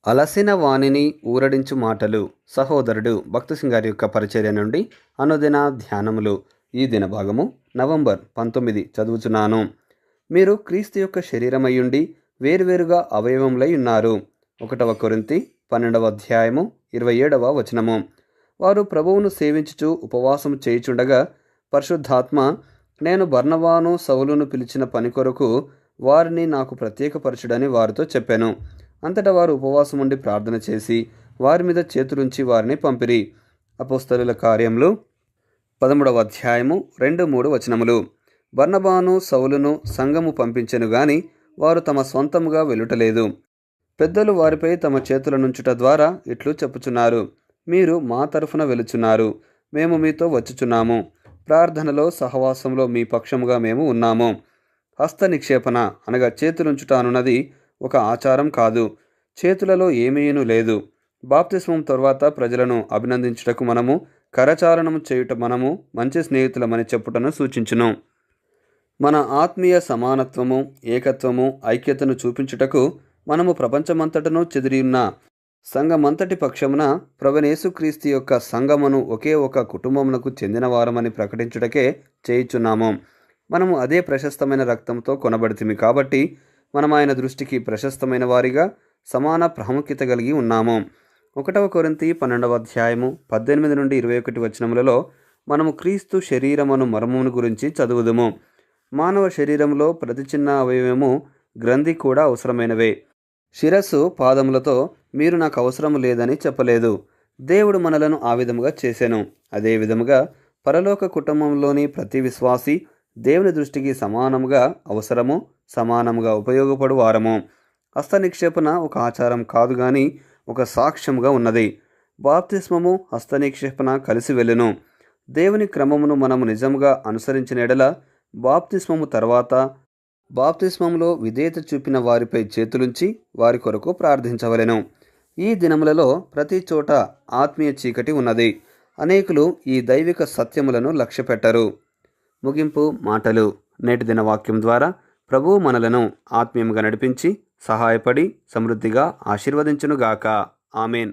అలసిన వాణిని ఊరడించు మాటలు. సహోదరుడు భక్తసింగ్ గారి యొక్క పరిచర్య నుండి అనుదిన ధ్యానములు. ఈ దిన భాగము నవంబర్ 19 చదువుచున్నాను. మీరు క్రీస్తు యొక్క శరీరమయ్యుండి వేరువేరుగా అవయవములై ఉన్నారు. 1 కొరింథీ 12వ అధ్యాయము 27వ వచనము. వారు ప్రభువును సేవించుచు ఉపవాసము చేయుచుండగా పరిశుద్ధాత్మ, నేను బర్నబాను సౌలును పిలిచిన పని కొరకు వారిని నాకు ప్రత్యేకపరచుడని వారితో చెప్పాను. అంతటా వారు ఉపవాసం ఉండి ప్రార్థన చేసి వారి మీద చేతులుంచి వారిని పంపిరి. అపోస్తలుల కార్యములు 13వ అధ్యాయము 2-3 వచనములు. బర్నబాను సౌలును సంఘము పంపించెను గాని వారు తమ స్వంతముగా వెలుటలేదు. పెద్దలు వారిపై తమ చేతుల నుంచుట ద్వారా ఇట్లు చెప్పుచున్నారు: మీరు మా తరఫున వెలుచున్నారు, మేము మీతో వచ్చుచున్నాము. ప్రార్థనలో సహవాసంలో మీ పక్షముగా మేము ఉన్నాము. హస్త నిక్షేపణ అనగా చేతులుంచుట అనున్నది ఒక ఆచారం కాదు. చేతులలో ఏమీయును లేదు. బాప్తిస్మం తరువాత ప్రజలను అభినందించుటకు మనము కరచాలనము చేయుట మనము మంచి స్నేహితులమని చెప్పుటను సూచించును. మన ఆత్మీయ సమానత్వము, ఏకత్వము, ఐక్యతను చూపించుటకు మనము ప్రపంచమంతటను చెదిరియున్న సంఘమంతటి పక్షమున ప్రభునేసుక్రీస్తు యొక్క సంఘమును ఒకే ఒక కుటుంబమునకు చెందిన వారమని ప్రకటించుటకే చేయుచున్నాము. మనము అదే ప్రశస్తమైన రక్తంతో కొనబడితిమి కాబట్టి మనం ఆయన దృష్టికి ప్రశస్తమైన వారిగా సమాన ప్రాముఖ్యత కలిగి ఉన్నాము. 1 కొరింథీ 12వ అధ్యాయము 18-21 వచనములలో మనము క్రీస్తు శరీరమును మర్మమును గురించి చదువుదుము. మానవ శరీరంలో ప్రతి చిన్న అవయవము, గ్రంథి కూడా అవసరమైనవే. శిరస్సు పాదములతో మీరు నాకు అవసరం లేదని చెప్పలేదు. దేవుడు మనలను ఆ విధముగా చేసెను. అదే విధముగా పరలోక కుటుంబంలోని ప్రతి విశ్వాసి దేవుని దృష్టికి సమానముగా అవసరము, సమానముగా ఉపయోగపడు వారము. హస్త నిక్షేపణ ఒక ఆచారం కాదు గాని ఒక సాక్ష్యముగా ఉన్నది. బాప్తిస్మము, హస్త నిక్షేపణ కలిసి వెళ్ళును. దేవుని క్రమమును మనము నిజముగా అనుసరించిన ఎడల బాప్తిస్మము తర్వాత బాప్తిస్మములో విధేయత చూపిన వారిపై చేతులుంచి వారి కొరకు ప్రార్థించవలెను. ఈ దినములలో ప్రతి చోట ఆత్మీయ చీకటి ఉన్నది. అనేకులు ఈ దైవిక సత్యములను లక్ష్యపెట్టరు. ముగింపు మాటలు. నేటి దిన వాక్యం ద్వారా ప్రభువు మనలను ఆత్మీయంగా నడిపించి సహాయపడి సమృద్ధిగా ఆశీర్వదించునుగాక. ఆమెన్.